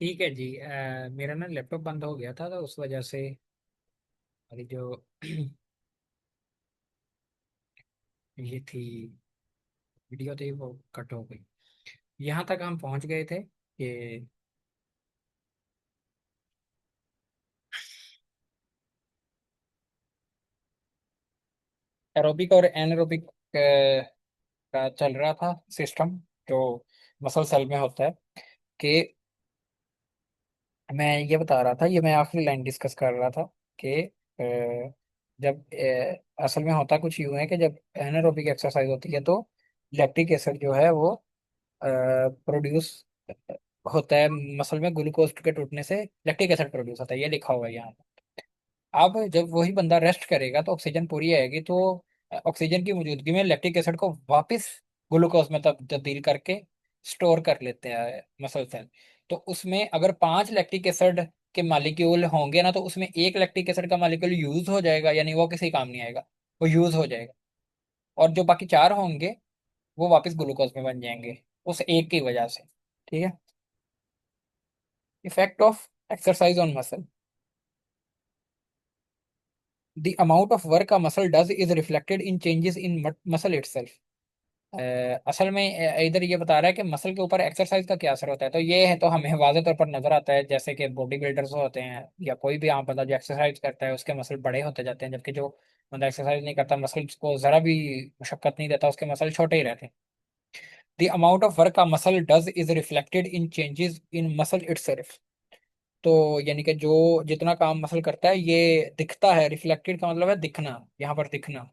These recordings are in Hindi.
ठीक है जी। मेरा ना लैपटॉप बंद हो गया था तो उस वजह से मेरी जो ये थी वीडियो थी वो कट हो गई। यहाँ तक हम पहुंच गए थे कि एरोबिक और एनारोबिक का चल रहा था सिस्टम जो मसल सेल में होता है कि मैं ये बता रहा था, ये मैं आखिरी लाइन डिस्कस कर रहा था कि जब असल में होता कुछ यूं है कि जब एनारोबिक एक्सरसाइज होती है तो लैक्टिक एसिड जो है वो प्रोड्यूस होता है मसल में। ग्लूकोज के टूटने से लैक्टिक एसिड प्रोड्यूस होता है, ये लिखा हुआ है यहाँ। अब जब वही बंदा रेस्ट करेगा तो ऑक्सीजन पूरी आएगी, तो ऑक्सीजन की मौजूदगी में लैक्टिक एसिड को वापस ग्लूकोज में तब्दील करके स्टोर कर लेते हैं मसल सेल। तो उसमें अगर 5 लैक्टिक एसिड के मालिक्यूल होंगे ना, तो उसमें एक लैक्टिक एसिड का मालिक्यूल यूज हो जाएगा, यानी वो किसी काम नहीं आएगा, वो यूज हो जाएगा। और जो बाकी 4 होंगे वो वापस ग्लूकोज में बन जाएंगे उस एक की वजह से। ठीक है। Effect of exercise on muscle. The amount of work a muscle does is reflected in changes in muscle itself. असल में इधर ये बता रहा है कि मसल के ऊपर एक्सरसाइज का क्या असर होता है। तो ये है तो हमें वाज़े तौर पर नजर आता है, जैसे कि बॉडी बिल्डर्स होते हैं या कोई भी आम बंदा जो एक्सरसाइज करता है उसके मसल बड़े होते जाते हैं, जबकि जो बंदा एक्सरसाइज नहीं करता, मसल्स को जरा भी मुशक्कत नहीं देता, उसके मसल छोटे ही रहते हैं। The amount of work a muscle does is reflected in changes in muscle itself. तो यानी कि जो जितना काम मसल करता है ये दिखता है। रिफ्लेक्टेड का मतलब है दिखना, यहाँ पर दिखना,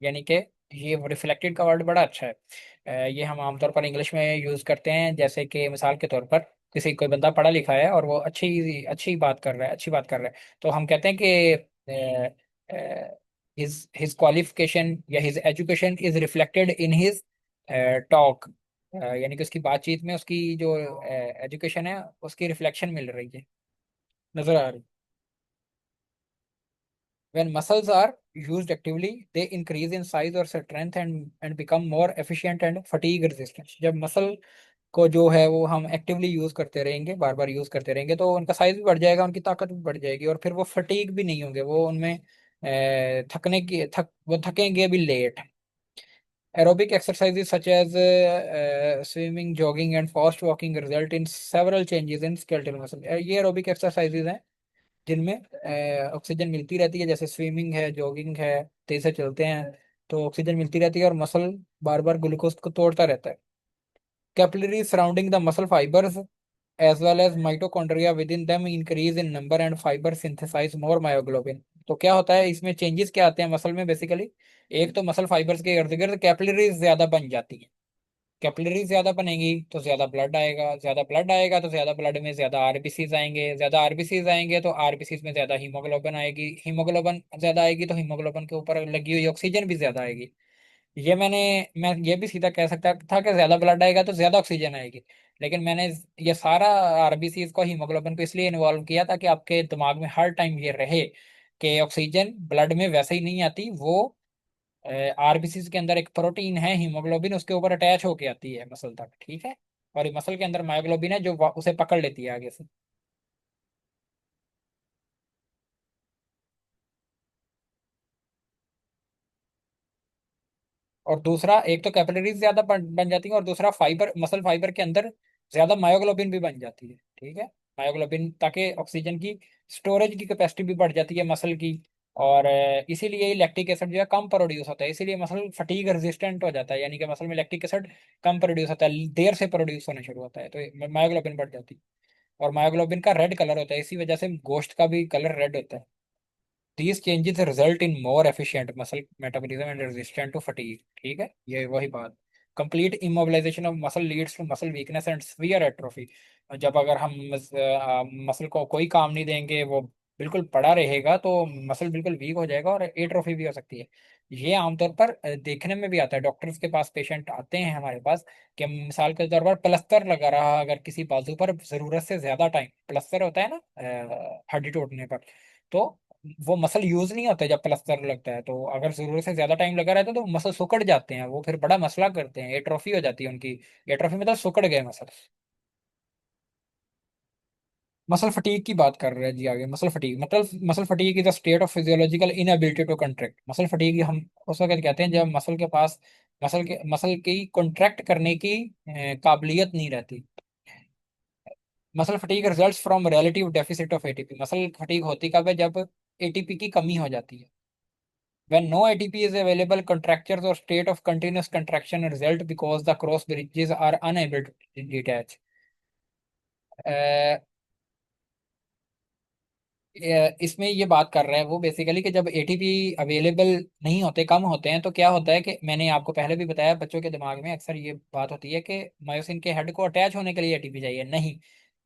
यानी कि ये रिफ्लेक्टेड का वर्ड बड़ा अच्छा है। ये हम आमतौर पर इंग्लिश में यूज करते हैं, जैसे कि मिसाल के तौर पर किसी कोई बंदा पढ़ा लिखा है और वो अच्छी अच्छी बात कर रहा है, अच्छी बात कर रहा है, तो हम कहते हैं कि हिज क्वालिफिकेशन या his education is reflected in his talk. यानी कि उसकी बातचीत में उसकी जो एजुकेशन है उसकी रिफ्लेक्शन मिल रही है, नजर आ रही। When muscles are used actively, they increase in size or strength and become more efficient and fatigue resistant. जब मसल को जो है वो हम एक्टिवली यूज करते रहेंगे, बार बार यूज करते रहेंगे, तो उनका साइज भी बढ़ जाएगा, उनकी ताकत भी बढ़ जाएगी, और फिर वो फटीग भी नहीं होंगे, वो उनमें वो थकेंगे भी late. Aerobic exercises such as swimming, jogging and fast walking result in several changes in skeletal muscle. ये aerobic exercises हैं जिनमें ऑक्सीजन मिलती रहती है, जैसे स्विमिंग है, जॉगिंग है, तेज से चलते हैं, तो ऑक्सीजन मिलती रहती है और मसल बार बार ग्लूकोज को तोड़ता रहता है। Capillary surrounding the muscle fibres as well as mitochondria within them increase in number and fibre synthesise more myoglobin. तो क्या होता है इसमें, चेंजेस क्या आते हैं मसल में बेसिकली। एक तो मसल फाइबर्स के इर्द गिर्द कैपिलरीज ज्यादा बन जाती है। कैपिलरी ज्यादा बनेगी तो ज्यादा ब्लड आएगा, ज्यादा ब्लड आएगा तो ज्यादा ब्लड में ज्यादा आरबीसीज आएंगे, ज्यादा आरबीसीज आएंगे तो आरबीसीज में ज्यादा हीमोग्लोबिन आएगी, हीमोग्लोबिन ज्यादा आएगी तो हीमोग्लोबिन के ऊपर लगी हुई ऑक्सीजन भी ज्यादा आएगी। ये मैं ये भी सीधा कह सकता था कि ज्यादा ब्लड आएगा तो ज्यादा ऑक्सीजन आएगी, लेकिन मैंने ये सारा आरबीसीज को, हीमोग्लोबिन को इसलिए इन्वॉल्व किया ताकि आपके दिमाग में हर टाइम ये रहे कि ऑक्सीजन ब्लड में वैसे ही नहीं आती, वो आरबीसी के अंदर एक प्रोटीन है हीमोग्लोबिन, उसके ऊपर अटैच होके आती है मसल तक। ठीक है। और ये मसल के अंदर मायोग्लोबिन है जो उसे पकड़ लेती है आगे से। और दूसरा, एक तो कैपिलरीज ज्यादा बन जाती है, और दूसरा फाइबर, मसल फाइबर के अंदर ज्यादा मायोग्लोबिन भी बन जाती है। ठीक है। मायोग्लोबिन ताकि ऑक्सीजन की स्टोरेज की कैपेसिटी भी बढ़ जाती है मसल की। और इसीलिए लैक्टिक एसिड जो है कम प्रोड्यूस होता है, इसीलिए मसल फटीग रेजिस्टेंट हो जाता है, यानी कि मसल में लैक्टिक एसिड कम प्रोड्यूस होता है, देर से प्रोड्यूस होना शुरू होता है, तो मायोग्लोबिन बढ़ जाती है। और मायोग्लोबिन का रेड कलर होता है, इसी वजह से गोश्त का भी कलर रेड होता है। These changes result in more efficient muscle metabolism and resistant to fatigue. ठीक है, ये वही बात। Complete immobilization of muscle leads to muscle weakness and severe atrophy. जब अगर हम मसल को कोई काम नहीं देंगे, वो बिल्कुल पड़ा रहेगा, तो मसल बिल्कुल वीक हो जाएगा और एट्रोफी भी हो सकती है। ये आमतौर पर देखने में भी आता है, डॉक्टर्स के पास पेशेंट आते हैं हमारे पास कि मिसाल के तौर पर प्लस्तर लगा रहा अगर किसी बाजू पर जरूरत से ज्यादा टाइम, प्लस्तर होता है ना हड्डी टूटने पर, तो वो मसल यूज नहीं होता जब प्लस्तर लगता है, तो अगर जरूरत से ज्यादा टाइम लगा रहता है तो मसल सिकुड़ जाते हैं, वो फिर बड़ा मसला करते हैं, एट्रोफी हो जाती है उनकी। एट्रोफी मतलब सिकुड़ गए मसल। मसल फटीग की बात कर रहे हैं जी आगे। मसल फटीग मतलब muscle fatigue is a state of physiological inability to contract. Muscle fatigue हम उस वक्त कहते हैं जब मसल के पास मसल की कॉन्ट्रैक्ट करने की काबिलियत नहीं रहती। Muscle fatigue results from relative deficit of ATP. Muscle fatigue होती कब है? जब एटीपी की कमी हो जाती है। When no ATP is available, contractures or state of continuous contraction result because the cross bridges are unable to detach. इसमें ये बात कर रहा है वो बेसिकली कि जब एटीपी अवेलेबल नहीं होते, कम होते हैं, तो क्या होता है कि मैंने आपको पहले भी बताया, बच्चों के दिमाग में अक्सर ये बात होती है कि मायोसिन के हेड को अटैच होने के लिए एटीपी चाहिए। नहीं,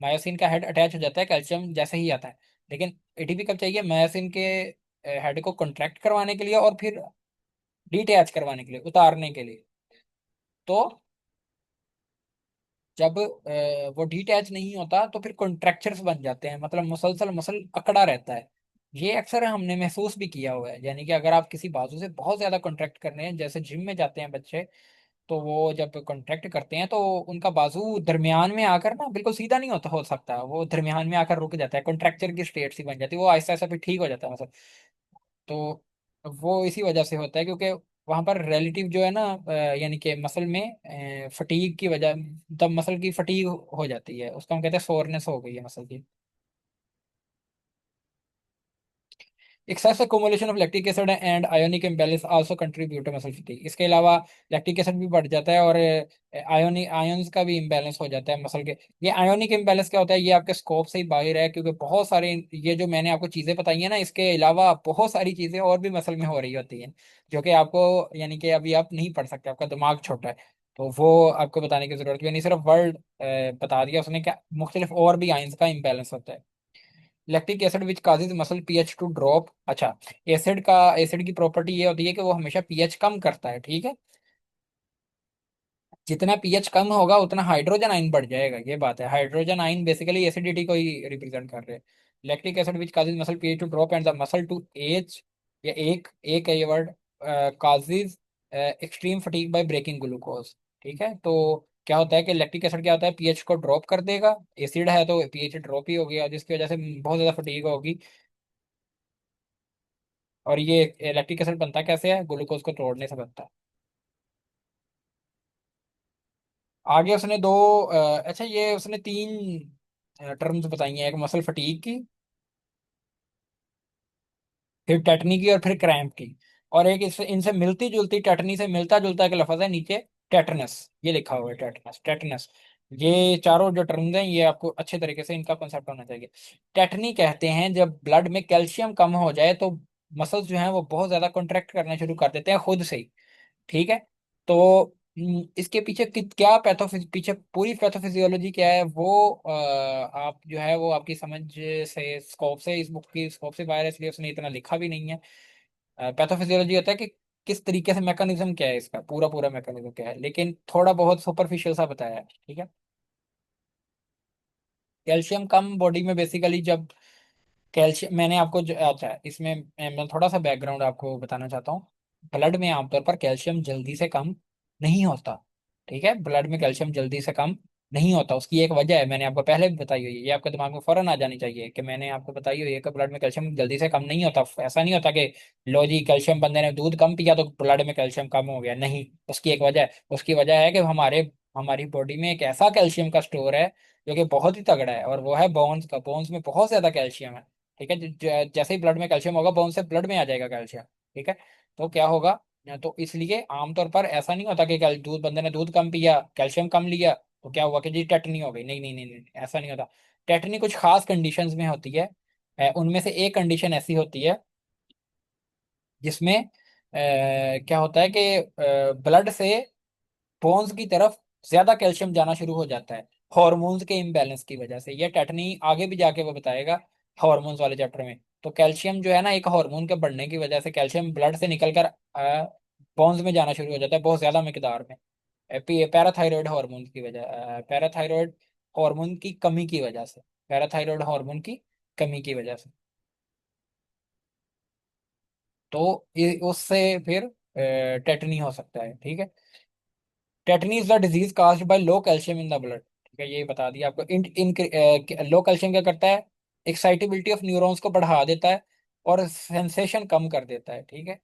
मायोसिन का हेड अटैच हो जाता है कैल्शियम जैसे ही आता है। लेकिन एटीपी कब चाहिए? मायोसिन के हेड को कॉन्ट्रैक्ट करवाने के लिए और फिर डिटैच करवाने के लिए, उतारने के लिए। तो जब वो डिटैच नहीं होता तो फिर कॉन्ट्रैक्चर्स बन जाते हैं, मतलब मुसलसल मसल अकड़ा रहता है। ये अक्सर हमने महसूस भी किया हुआ है, यानी कि अगर आप किसी बाजू से बहुत ज्यादा कॉन्ट्रैक्ट कर रहे हैं, जैसे जिम में जाते हैं बच्चे, तो वो जब कॉन्ट्रैक्ट करते हैं तो उनका बाजू दरमियान में आकर ना बिल्कुल सीधा नहीं होता, हो सकता वो दरमियान में आकर रुक जाता है, कॉन्ट्रैक्चर की स्टेट सी बन जाती है, वो आहिस्ता आहिस्ता फिर ठीक हो जाता है मतलब। तो वो इसी वजह से होता है क्योंकि वहां पर रिलेटिव जो है ना, यानी कि मसल में फटीग की वजह, तब मसल की फटीग हो जाती है, उसको हम कहते हैं सोरनेस हो गई है मसल की। Excess accumulation of lactic acid and ionic imbalance also contribute to muscle fatigue. इसके अलावा लैक्टिक एसिड भी बढ़ जाता है और आयोनिक आयंस का भी इम्बैलेंस हो जाता है मसल के। ये आयोनिक इम्बैलेंस क्या होता है? ये आपके स्कोप से ही बाहर है, क्योंकि बहुत सारे ये जो मैंने आपको चीजें बताई है ना, इसके अलावा बहुत सारी चीजें और भी मसल में हो रही होती हैं, जो कि आपको, यानी कि अभी आप नहीं पढ़ सकते, आपका दिमाग छोटा है। तो वो आपको बताने की जरूरत भी नहीं, सिर्फ वर्ड बता दिया उसने क्या मुख्तलिफ और भी आयंस का इम्बैलेंस होता है। Lactic acid which causes muscle pH to drop. अच्छा, एसिड की प्रॉपर्टी ये होती है कि वो हमेशा पीएच कम करता है, ठीक है। जितना पीएच कम होगा उतना हाइड्रोजन आयन बढ़ जाएगा, ये बात है। हाइड्रोजन आयन बेसिकली एसिडिटी को ही रिप्रेजेंट कर रहे हैं। Lactic acid which causes muscle pH to drop and the muscle to ache, या एक एक है ये word, causes extreme fatigue by breaking glucose. ठीक है, तो क्या होता है कि लैक्टिक एसिड क्या होता है, पीएच को ड्रॉप कर देगा, एसिड है तो पीएच ड्रॉप ही हो गया, जिसकी वजह से बहुत ज्यादा फटीग होगी। और ये लैक्टिक एसिड बनता कैसे है? ग्लूकोज को तोड़ने से बनता है। आगे उसने दो अच्छा, ये उसने तीन टर्म्स बताई हैं, एक मसल फटीग की, फिर टेटनी की, और फिर क्रैम्प की। और एक इससे इनसे मिलती जुलती, टेटनी से मिलता जुलता एक लफज है नीचे, टेटनस, ये लिखा हुआ है, टेटनस टेटनस। ये चारों जो टर्म्स हैं ये आपको अच्छे तरीके से इनका कंसेप्ट होना चाहिए। टेटनी कहते हैं जब ब्लड में कैल्शियम कम हो जाए तो मसल्स जो हैं वो बहुत ज्यादा कॉन्ट्रैक्ट करना शुरू कर देते हैं खुद से ही। ठीक है, तो इसके पीछे क्या पीछे पूरी पैथोफिजियोलॉजी क्या है वो आप जो है वो आपकी समझ से, स्कोप से, इस बुक की स्कोप से बाहर है, इसलिए उसने इतना लिखा भी नहीं है। पैथोफिजियोलॉजी होता है कि किस तरीके से मैकेनिज्म क्या है, इसका पूरा पूरा मैकेनिज्म क्या है, लेकिन थोड़ा बहुत सुपरफिशियल सा बताया है, ठीक है। कैल्शियम कम बॉडी में बेसिकली जब कैल्शियम, मैंने आपको अच्छा इसमें मैं थोड़ा सा बैकग्राउंड आपको बताना चाहता हूँ। ब्लड में आमतौर पर कैल्शियम जल्दी से कम नहीं होता। ठीक है, ब्लड में कैल्शियम जल्दी से कम नहीं होता, उसकी एक वजह है, मैंने आपको पहले भी बताई हुई है, ये आपके दिमाग में फौरन आ जानी चाहिए कि मैंने आपको बताई हुई है कि ब्लड में कैल्शियम जल्दी से कम नहीं होता। ऐसा नहीं होता कि लो जी कैल्शियम बंदे ने दूध कम पिया तो ब्लड में कैल्शियम कम हो गया, नहीं। उसकी एक वजह है, उसकी वजह है कि हमारी बॉडी में एक ऐसा कैल्शियम का स्टोर है जो कि बहुत ही तगड़ा है, और वो है बोन्स का। बोन्स में बहुत ज्यादा कैल्शियम है। ठीक है, जैसे ही ब्लड में कैल्शियम होगा बोन से ब्लड में आ जाएगा कैल्शियम। ठीक है, तो क्या होगा, तो इसलिए आमतौर पर ऐसा नहीं होता कि दूध, बंदे ने दूध कम पिया, कैल्शियम कम लिया, तो क्या हुआ कि जी टेटनी हो गई। नहीं नहीं नहीं नहीं, ऐसा नहीं होता। टेटनी कुछ खास कंडीशंस में होती है। उनमें से एक कंडीशन ऐसी होती है जिसमें क्या होता है कि ब्लड से बोन्स की तरफ ज्यादा कैल्शियम जाना शुरू हो जाता है, हॉर्मोन्स के इम्बैलेंस की वजह से। ये टेटनी आगे भी जाके वो बताएगा हॉर्मोन्स वाले चैप्टर में। तो कैल्शियम जो है ना, एक हार्मोन के बढ़ने की वजह से कैल्शियम ब्लड से निकलकर बोन्स में जाना शुरू हो जाता है बहुत ज्यादा मिकदार में। पैराथायरॉयड हार्मोन की वजह, पैराथायरॉयड हार्मोन की कमी की वजह से, पैराथायरॉयड हार्मोन की कमी की वजह से। तो उससे फिर टेटनी हो सकता है। ठीक है, tetani is the disease caused bye low calcium in the blood. ठीक है, ये बता दिया आपको। इन इन लो कैल्शियम क्या करता है, एक्साइटेबिलिटी ऑफ न्यूरॉन्स को बढ़ा देता है और सेंसेशन कम कर देता है। ठीक है,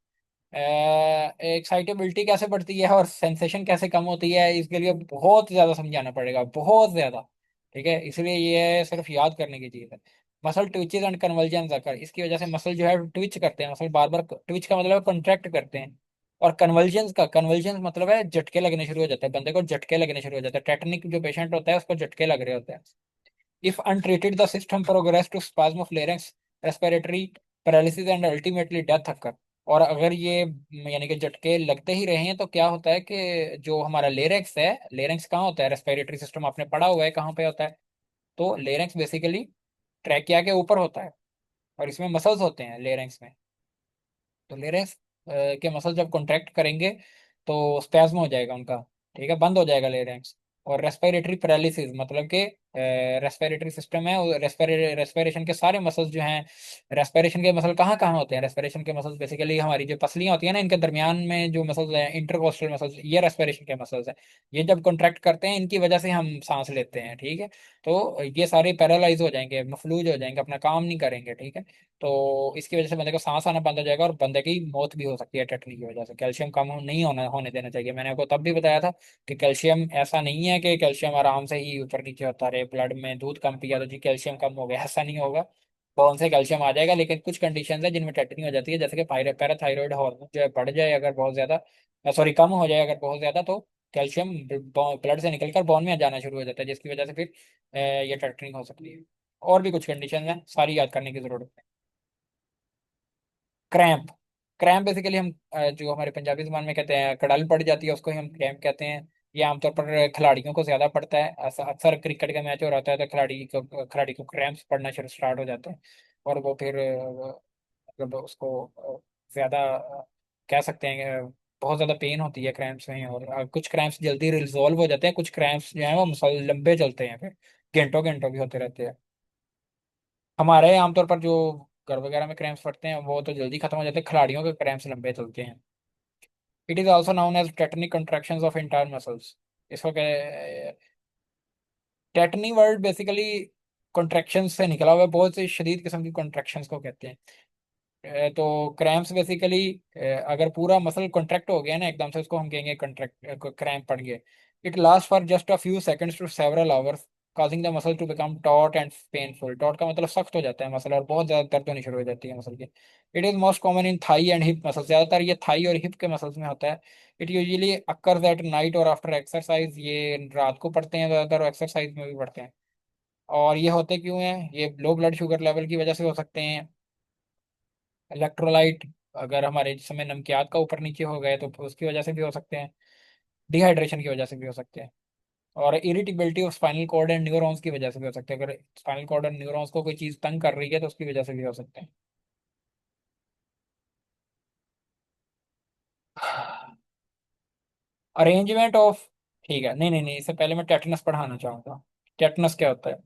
एक्साइटेबिलिटी कैसे बढ़ती है और सेंसेशन कैसे कम होती है, इसके लिए बहुत ज्यादा समझाना पड़ेगा, बहुत ज्यादा। ठीक है, इसलिए ये सिर्फ याद करने की चीज है। मसल ट्विचेस एंड कन्वर्जेंस अकर, इसकी वजह से मसल जो है ट्विच करते हैं, मसल बार बार, ट्विच का मतलब है कॉन्ट्रैक्ट करते हैं। और कन्वर्जेंस मतलब है झटके लगने शुरू हो जाते हैं, बंदे को झटके लगने शुरू हो जाते हैं, टेटनिक जो पेशेंट होता है उसको झटके लग रहे होते हैं। If untreated, the system progress to spasm of larynx, respiratory paralysis and ultimately death occur। और अगर ये यानी कि झटके लगते ही रहे हैं तो क्या होता है कि जो हमारा लेरेक्स है, लेरेक्स कहाँ होता है, रेस्पिरेटरी सिस्टम आपने पढ़ा हुआ है कहाँ पे होता है। तो लेरेक्स बेसिकली ट्रैकिया के ऊपर होता है और इसमें मसल्स होते हैं लेरेक्स में। तो लेरेक्स के मसल जब कॉन्ट्रैक्ट करेंगे तो स्पैज्म हो जाएगा उनका। ठीक है, बंद हो जाएगा लेरेक्स। और रेस्पिरेटरी पैरालिसिस मतलब कि रेस्पिरेटरी सिस्टम है, रेस्पिरेशन के सारे मसल्स जो हैं, रेस्पिरेशन के मसल कहाँ कहाँ होते हैं, रेस्पिरेशन के मसल्स बेसिकली हमारी जो पसलियां होती है ना, इनके दरमियान में जो मसल्स हैं, इंटरकोस्टल मसल्स, ये रेस्पिरेशन के मसल्स हैं। ये जब कॉन्ट्रैक्ट करते हैं इनकी वजह से हम सांस लेते हैं। ठीक है, तो ये सारे पैरालाइज हो जाएंगे, मफलूज हो जाएंगे, अपना काम नहीं करेंगे। ठीक है, तो इसकी वजह से बंदे को सांस आना बंद हो जाएगा और बंदे की मौत भी हो सकती है टेटनी की वजह से। कैल्शियम कम नहीं होने देना चाहिए। मैंने आपको तब भी बताया था कि कैल्शियम ऐसा नहीं है कि कैल्शियम आराम से ही ऊपर नीचे होता रहे, ब्लड में दूध कम पिया तो जी कैल्शियम कम हो गया, ऐसा नहीं होगा। कौन से कैल्शियम आ जाएगा, लेकिन कुछ कंडीशन है जिनमें टेटनी हो जाती है, जैसे कि पैराथायरॉइड हार्मोन जो है बढ़ जाए अगर बहुत ज्यादा, सॉरी कम हो जाए अगर बहुत ज्यादा, तो कैल्शियम ब्लड से निकलकर बोन में जाना शुरू हो जाता है, जिसकी वजह से फिर ये टेटनी हो सकती है। और भी कुछ कंडीशन है, सारी याद करने की जरूरत है। क्रैम्प, क्रैम्प बेसिकली हम जो हमारे पंजाबी जुबान में कहते हैं कड़ाल पड़ जाती है, उसको ही हम क्रैम्प कहते हैं। ये आमतौर पर खिलाड़ियों को ज्यादा पड़ता है, अक्सर क्रिकेट का मैच हो रहा है तो खिलाड़ी को क्रैम्प्स पड़ना शुरू स्टार्ट हो जाते हैं। और वो फिर मतलब उसको ज्यादा कह सकते हैं कि बहुत ज्यादा पेन होती है क्रैम्प्स में। और कुछ क्रैम्प्स जल्दी रिजॉल्व हो जाते हैं, कुछ क्रैम्प्स जो है वो मसल लंबे चलते हैं, फिर घंटों घंटों भी होते रहते हैं। हमारे आमतौर पर जो घर वगैरह में क्रैम्प्स पड़ते हैं वो तो जल्दी खत्म हो जाते हैं, खिलाड़ियों के क्रैम्प्स लंबे चलते हैं। It is also known as tetanic contractions of entire muscles. इसको टेटनी वर्ड बेसिकली कॉन्ट्रैक्शन से निकला हुआ है, बहुत सी शदीद किस्म की कॉन्ट्रैक्शंस को कहते हैं। तो क्रैम्प्स बेसिकली अगर पूरा मसल कॉन्ट्रैक्ट हो गया ना एकदम से, उसको हम कहेंगे कॉन्ट्रैक्ट, क्रैम्प पड़ गए। It last for just a few seconds to several hours, causing the muscle to become taut and painful. Taut का मतलब सख्त हो जाता है मसल और बहुत ज्यादा दर्द होनी शुरू हो जाती है मसल की। It is most common in thigh and hip muscle, ज्यादातर ये थाई और हिप के मसल्स में होता है। It usually occurs at night और आफ्टर एक्सरसाइज, ये रात को पड़ते हैं ज्यादातर और एक्सरसाइज में भी पड़ते हैं। और ये होते क्यों हैं, ये लो ब्लड शुगर लेवल की वजह से हो सकते हैं। इलेक्ट्रोलाइट, अगर हमारे जिसमें नमकियात का ऊपर नीचे हो गए तो उसकी वजह से भी हो सकते हैं। डिहाइड्रेशन की वजह से भी हो सकते हैं। और irritability of spinal cord and neurons की वजह से भी हो सकते हैं, अगर स्पाइनल कॉर्ड और न्यूरॉन्स को कोई चीज तंग कर रही है तो उसकी वजह से भी हो सकते हैं। अरेंजमेंट ऑफ, ठीक है, नहीं नहीं नहीं, इससे पहले मैं टेटनस पढ़ाना चाहूंगा। टेटनस क्या होता है।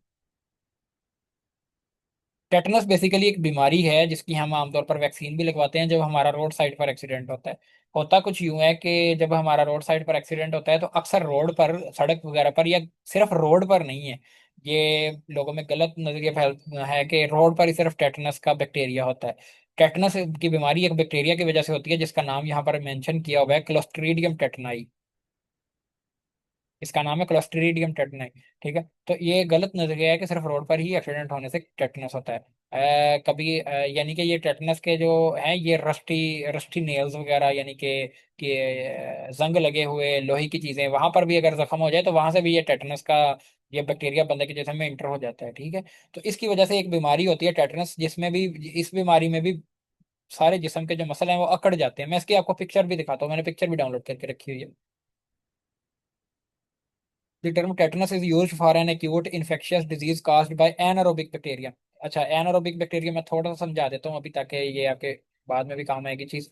टेटनस बेसिकली एक बीमारी है जिसकी हम आमतौर पर वैक्सीन भी लगवाते हैं जब हमारा रोड साइड पर एक्सीडेंट होता है। होता कुछ यूं है कि जब हमारा रोड साइड पर एक्सीडेंट होता है तो अक्सर रोड पर, सड़क वगैरह पर, या सिर्फ रोड पर नहीं है, ये लोगों में गलत नजरिया फैल है कि रोड पर ही सिर्फ टेटनस का बैक्टीरिया होता है। टेटनस की बीमारी एक बैक्टीरिया की वजह से होती है जिसका नाम यहाँ पर मेंशन किया हुआ है, क्लोस्ट्रीडियम टेटनाई। इसका नाम है क्लोस्ट्रीडियम टेटनाई। ठीक है, तो ये गलत नजरिया है कि सिर्फ रोड पर ही एक्सीडेंट होने से टेटनस होता है। कभी यानी कि ये टेटनस के जो हैं ये रस्टी रस्टी नेल्स वगैरह, यानी कि जंग लगे हुए लोहे की चीजें, वहां पर भी अगर जख्म हो जाए तो वहां से भी ये टेटनस का ये बैक्टीरिया बंदे के जिस्म में इंटर हो जाता है। ठीक है, तो इसकी वजह से एक बीमारी होती है टेटनस, जिसमें भी, इस बीमारी में भी सारे जिस्म के जो मसल हैं वो अकड़ जाते हैं। मैं इसकी आपको पिक्चर भी दिखाता हूँ, मैंने पिक्चर भी डाउनलोड करके रखी हुई है। The term tetanus is used for an acute infectious disease caused by anaerobic bacteria। अच्छा, एनारोबिक बैक्टीरिया मैं थोड़ा सा समझा देता हूँ अभी ताकि ये आपके बाद में भी काम आएगी चीज।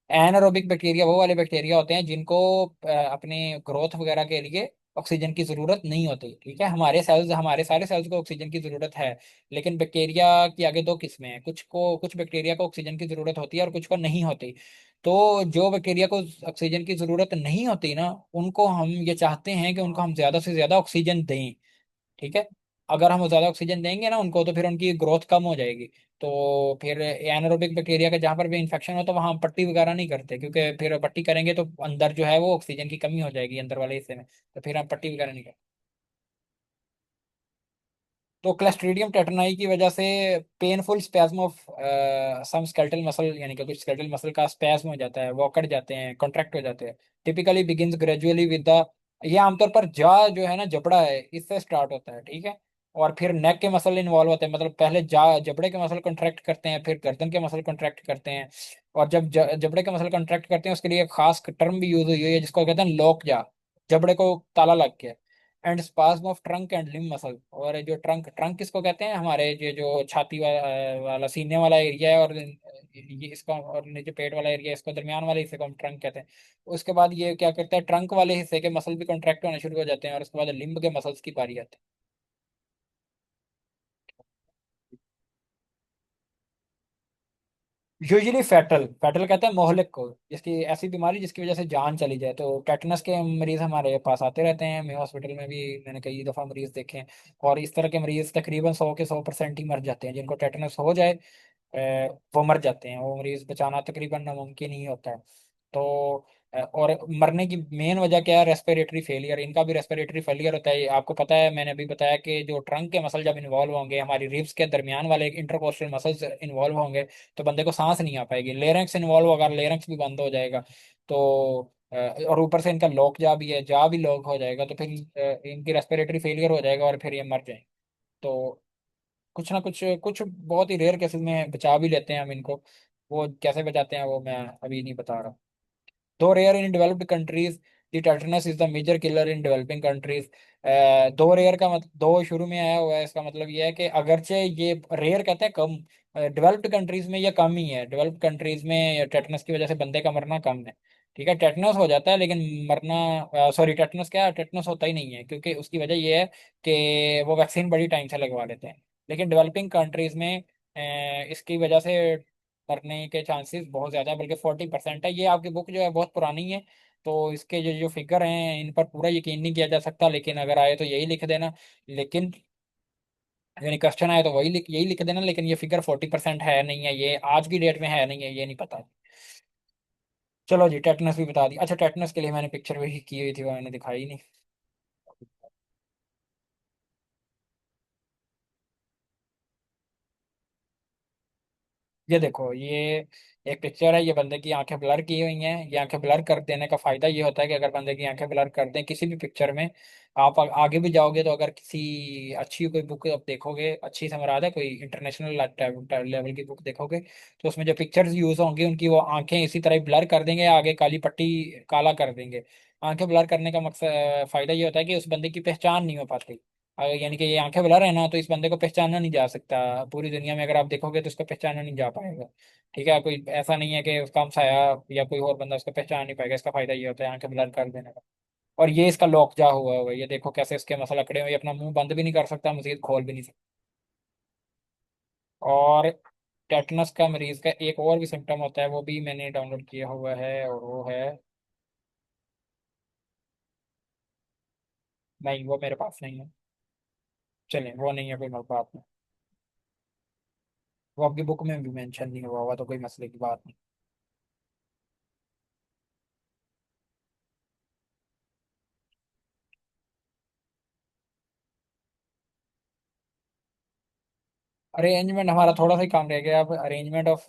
एनारोबिक बैक्टीरिया वो वाले बैक्टीरिया होते हैं जिनको अपने ग्रोथ वगैरह के लिए ऑक्सीजन की जरूरत नहीं होती। ठीक है, हमारे सेल्स, हमारे सारे सेल्स को ऑक्सीजन की जरूरत है, लेकिन बैक्टीरिया की आगे दो किस्में हैं, कुछ बैक्टीरिया को ऑक्सीजन की जरूरत होती है और कुछ को नहीं होती। तो जो बैक्टीरिया को ऑक्सीजन की जरूरत नहीं होती ना, उनको हम ये चाहते हैं कि उनको हम ज्यादा से ज्यादा ऑक्सीजन दें। ठीक है। अगर हम ज्यादा ऑक्सीजन देंगे ना उनको, तो फिर उनकी ग्रोथ कम हो जाएगी। तो फिर एनारोबिक बैक्टीरिया का जहाँ पर भी इन्फेक्शन हो, तो वहाँ हम पट्टी वगैरह नहीं करते, क्योंकि फिर पट्टी करेंगे तो अंदर जो है वो ऑक्सीजन की कमी हो जाएगी अंदर वाले हिस्से में। तो फिर हम पट्टी वगैरह नहीं करते। तो क्लस्ट्रीडियम टेटनाई की वजह से painful spasm of some skeletal muscle, यानी कि कुछ स्केलेटल मसल का स्पैज्म हो जाता है, वो अकड़ जाते हैं, कॉन्ट्रैक्ट हो जाते हैं। Typically begins gradually with the, ये आमतौर पर जा जो है ना, जबड़ा है, इससे स्टार्ट होता है, ठीक है। और फिर नेक के मसल इन्वॉल्व होते हैं, मतलब पहले जा जबड़े के मसल कॉन्ट्रैक्ट करते हैं, फिर गर्दन के मसल कॉन्ट्रैक्ट करते हैं। और जब जबड़े के मसल कॉन्ट्रैक्ट करते हैं, उसके लिए एक खास टर्म भी यूज हुई है जिसको कहते हैं लॉक जा, जबड़े को ताला लग गया। And spasm of trunk and limb muscle, और जो ट्रंक ट्रंक किसको कहते हैं, हमारे ये जो छाती वाला सीने वाला एरिया है, और ये इसका, और नीचे पेट वाला एरिया, इसको दरमियान वाले हिस्से को हम ट्रंक कहते हैं। उसके बाद ये क्या करता है, ट्रंक वाले हिस्से के मसल भी कॉन्ट्रैक्ट होने शुरू हो जाते हैं, और उसके बाद लिम्ब के मसल्स की बारी आती है। यूजुअली फैटल, फैटल कहते हैं मोहलिक को, जिसकी ऐसी बीमारी जिसकी वजह से जान चली जाए। तो टेटनस के मरीज हमारे पास आते रहते हैं, मैं हॉस्पिटल में भी मैंने कई दफ़ा मरीज देखे हैं। और इस तरह के मरीज तकरीबन 100 के 100% ही मर जाते हैं, जिनको टेटनस हो जाए वो मर जाते हैं, वो मरीज बचाना तकरीबन नामुमकिन ही होता है। तो और मरने की मेन वजह क्या है, रेस्पिरेटरी फेलियर, इनका भी रेस्पिरेटरी फेलियर होता है। आपको पता है, मैंने अभी बताया कि जो ट्रंक के मसल जब इन्वॉल्व होंगे, हमारी रिब्स के दरमियान वाले इंटरकोस्टल मसल्स इन्वॉल्व होंगे, तो बंदे को सांस नहीं आ पाएगी। लेरेंक्स इन्वॉल्व होगा, लेरेंक्स भी बंद हो जाएगा। तो और ऊपर से इनका लॉक जा भी है, जा भी लॉक हो जाएगा, तो फिर इनकी रेस्पिरेटरी फेलियर हो जाएगा और फिर ये मर जाएंगे। तो कुछ ना कुछ कुछ बहुत ही रेयर केसेस में बचा भी लेते हैं हम इनको। वो कैसे बचाते हैं वो मैं अभी नहीं बता रहा। Though rare in developed countries, the tetanus is the major killer in developing countries. Though rare का मतलब, दो शुरू में आया हुआ है, इसका मतलब ये है कि अगरचे ये रेयर कहते हैं कम, डेवलप्ड कंट्रीज में ये कम ही है। डेवलप्ड कंट्रीज में टेटनस की वजह से बंदे का मरना कम है। ठीक है, टेटनस हो जाता है लेकिन मरना, सॉरी, टेटनस क्या, टेटनस होता ही नहीं है, क्योंकि उसकी वजह ये है कि वो वैक्सीन बड़ी टाइम से लगवा लेते हैं। लेकिन डेवलपिंग कंट्रीज में इसकी वजह से मरने के चांसेस बहुत ज़्यादा है, बल्कि 40% है। ये आपकी बुक जो है बहुत पुरानी है, तो इसके जो जो फिगर हैं इन पर पूरा यकीन नहीं किया जा सकता, लेकिन अगर आए तो यही लिख देना। लेकिन यानी क्वेश्चन आए तो यही लिख देना, लेकिन ये फिगर 40% है नहीं है, ये आज की डेट में है नहीं है, ये नहीं पता। चलो जी, टेटनस भी बता दी। अच्छा, टेटनस के लिए मैंने पिक्चर भी की हुई थी, वो मैंने दिखाई नहीं। ये देखो, ये एक पिक्चर है, ये बंदे की आंखें ब्लर की हुई हैं। ये आंखें ब्लर कर देने का फायदा ये होता है कि अगर बंदे की आंखें ब्लर कर दें किसी भी पिक्चर में, आप आगे भी जाओगे, तो अगर किसी अच्छी कोई बुक आप देखोगे, अच्छी से मुराद है कोई इंटरनेशनल लेवल की बुक देखोगे, तो उसमें जो पिक्चर्स यूज होंगी उनकी वो आंखें इसी तरह ब्लर कर देंगे, आगे काली पट्टी काला कर देंगे। आंखें ब्लर करने का मकसद, फायदा ये होता है कि उस बंदे की पहचान नहीं हो पाती। यानी कि ये आंखें ब्लर है ना, तो इस बंदे को पहचाना नहीं जा सकता। पूरी दुनिया में अगर आप देखोगे तो उसको पहचाना नहीं जा पाएगा। ठीक है, कोई ऐसा नहीं है कि उसका हमसाया या कोई और बंदा उसको पहचान नहीं पाएगा। इसका फायदा ये होता है आंखें ब्लर कर देने का। और ये इसका लॉक जा हुआ है, ये देखो कैसे इसके मसल अकड़े हुए, ये अपना मुंह बंद भी नहीं कर सकता, मजीद खोल भी नहीं सकता। और टेटनस का मरीज का एक और भी सिम्टम होता है, वो भी मैंने डाउनलोड किया हुआ है, और वो है, नहीं वो मेरे पास नहीं है। चलें, वो नहीं है कोई बात नहीं। वो आपकी बुक में भी मेंशन नहीं हुआ होगा, तो कोई मसले की बात नहीं। अरेंजमेंट हमारा थोड़ा सा ही काम रह गया अब, arrangement of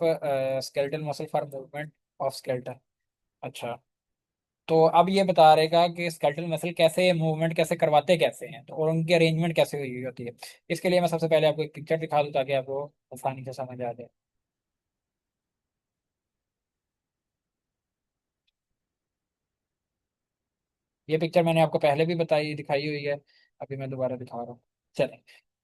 skeletal muscle for movement of skeleton. अच्छा, तो अब ये बता रहेगा कि स्केलेटल मसल कैसे मूवमेंट कैसे करवाते कैसे हैं, तो और उनकी अरेंजमेंट कैसे हुई होती है। इसके लिए मैं सबसे पहले आपको एक पिक्चर दिखा दूं ताकि आपको आसानी से समझ आ जाए। ये पिक्चर मैंने आपको पहले भी बताई दिखाई हुई है, अभी मैं दोबारा दिखा रहा हूँ। चलें,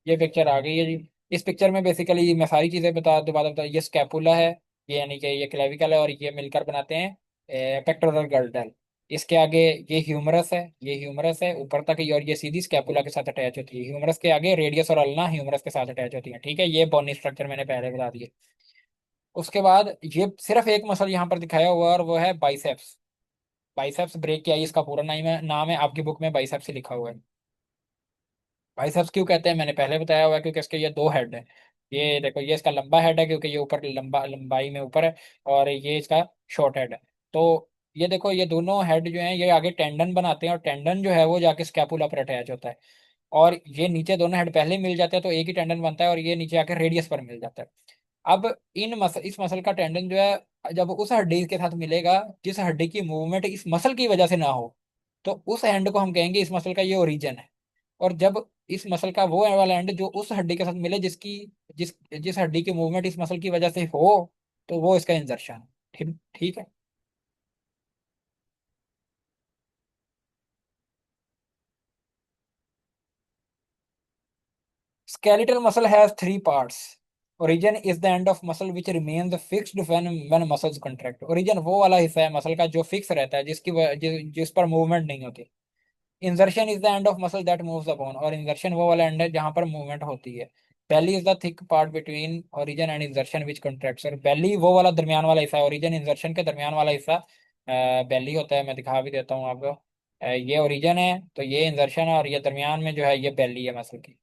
ये पिक्चर आ गई है जी। इस पिक्चर में बेसिकली मैं सारी चीज़ें दोबारा बता, ये स्कैपुला है, ये यानी कि ये क्लेविकल है, और ये मिलकर बनाते हैं पेक्टोरल गर्डल। इसके आगे ये ह्यूमरस है, ये ह्यूमरस है ऊपर तक ये, और ये सीधी स्कैपुला के साथ अटैच होती है। ह्यूमरस के आगे रेडियस और अल्ना ह्यूमरस के साथ अटैच होती है। ठीक है, ये बोनी स्ट्रक्चर मैंने पहले बता दिया। उसके बाद ये सिर्फ एक मसल यहाँ पर दिखाया हुआ है, और वो है बाइसेप्स। बाइसेप्स ब्रेक किया, इसका पूरा नाम है, आपकी बुक में बाइसेप्स ही लिखा हुआ है। बाइसेप्स क्यों कहते हैं मैंने पहले बताया हुआ है, क्योंकि इसके ये दो हेड है। ये देखो, ये इसका लंबा हेड है क्योंकि ये ऊपर लंबाई में ऊपर है, और ये इसका शॉर्ट हेड है। तो ये देखो, ये दोनों हेड जो हैं ये आगे टेंडन बनाते हैं, और टेंडन जो है वो जाके स्कैपुला पर अटैच होता है। और ये नीचे दोनों हेड पहले ही मिल जाते हैं तो एक ही टेंडन बनता है, और ये नीचे आके रेडियस पर मिल जाता है। अब इस मसल का टेंडन जो है जब उस हड्डी के साथ मिलेगा जिस हड्डी की मूवमेंट इस मसल की वजह से ना हो, तो उस एंड को हम कहेंगे इस मसल का ये ओरिजिन है। और जब इस मसल का वो वाला एंड जो उस हड्डी के साथ मिले जिसकी जिस जिस हड्डी की मूवमेंट इस मसल की वजह से हो, तो वो इसका इंजर्शन है। ठीक ठीक है। Skeletal muscle has three parts. Origin is the end of muscle which remains fixed when muscles contract. Origin वो वाला हिस्सा है मसल का जो फिक्स रहता है, जिस पर मूवमेंट नहीं होती। इंजर्शन is the end of muscle that moves the bone, और इंजर्शन वो वाला एंड है जहां पर मूवमेंट होती है। Belly is the thick part between origin and insertion which contracts, और बेली वो वाला दरमियान वाला हिस्सा है, ओरिजिन इंजर्शन के दरमियान वाला हिस्सा बेली होता है। मैं दिखा भी देता हूँ आपको। ये ओरिजिन है तो ये इंजर्शन है, और ये दरमियान में जो है ये बेली है मसल की।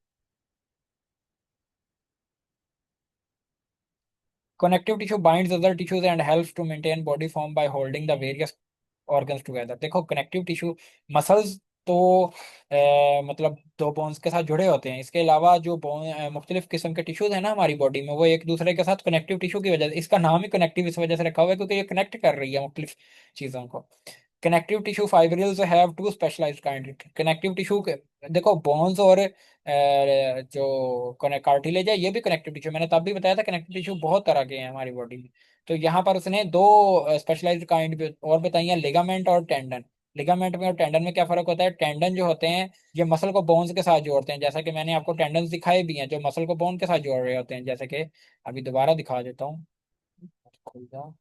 Connective tissue binds other tissues and helps to maintain body form by holding the various organs together। देखो, कनेक्टिव टिश्यू मसल्स तो मतलब दो बोन्स के साथ जुड़े होते हैं। इसके अलावा जो बोन मुख्तलिफ किस्म के टिश्यूज हैं ना हमारी बॉडी में, वो एक दूसरे के साथ कनेक्टिव टिश्यू की वजह से, इसका नाम ही कनेक्टिव इस वजह से रखा हुआ है क्योंकि ये कनेक्ट कर रही है मुख्तलिफ चीज़ों को। Connective tissue fibrils have two specialised kind. Connective tissue के देखो, बोन्स और जो कार्टिलेज है ये भी कनेक्टिव टिश्यू, मैंने तब भी बताया था कनेक्टिव टिश्यू बहुत तरह के हैं हमारी बॉडी में। तो यहाँ पर उसने दो स्पेशलाइज्ड काइंड भी और बताई हैं, लिगामेंट और टेंडन। लिगामेंट में और टेंडन में क्या फर्क होता है? टेंडन जो होते हैं ये मसल को बोन्स के साथ जोड़ते हैं, जैसा कि मैंने आपको टेंडन दिखाए भी हैं जो मसल को बोन के साथ जोड़ रहे होते हैं, जैसे कि अभी दोबारा दिखा देता हूँ। खुल जाओ।